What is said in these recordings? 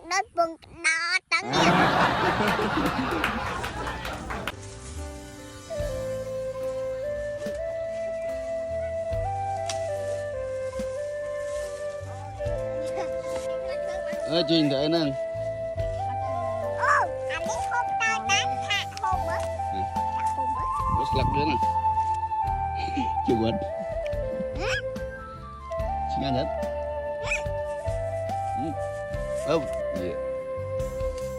đất vùng đỏ trắng chuyện thế nè. anh đi hôm tao đánh hạ hôm á Bớt lắc nữa nè. Chưa quên. Xin ăn hết. Gì?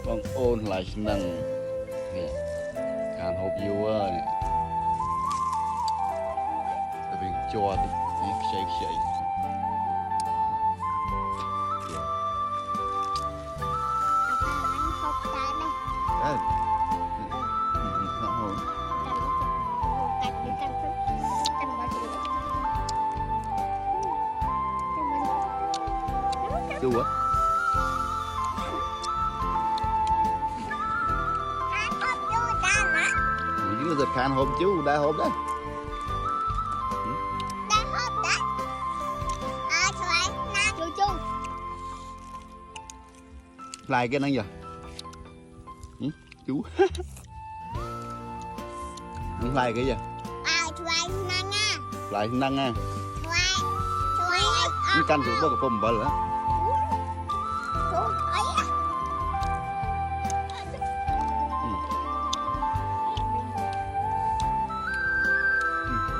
Con ôn lại năng. Nè. Càng hộp vô nè. Tại vì cho đi shake. Chú á. Những cái thịt khan hộp chú đa hộp đấy. Lại cái năng giờ. Chú. Lại cái gì? Lại năng nha. Cái canh xuống có phồng bờ nữa.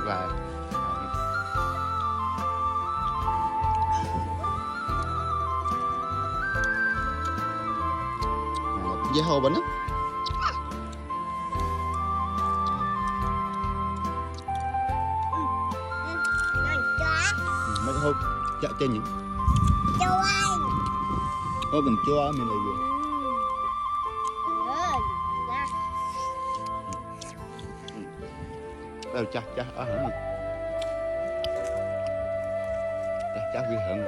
Lại. Dễ hồ bánh á. Mấy cái hộp chợ trên những hộp mình cho mình lại vừa đâu chắc ở hả chắc vì hận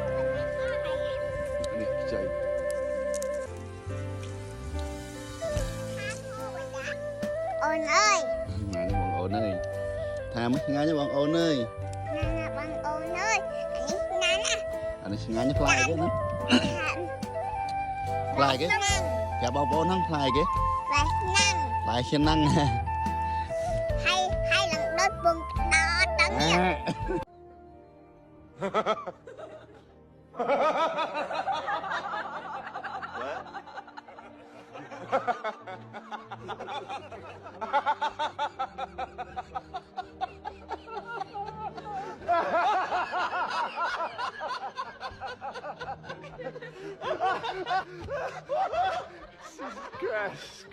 đi chơi ôn ơi ngài nó bọn ôn ơi tham ngài nó bọn ôn ơi anh ngài nó fly cái nữa fly cái chả bao bố nó fly cái lại xin năng hay lần đất vùng đỏ trắng Gosh,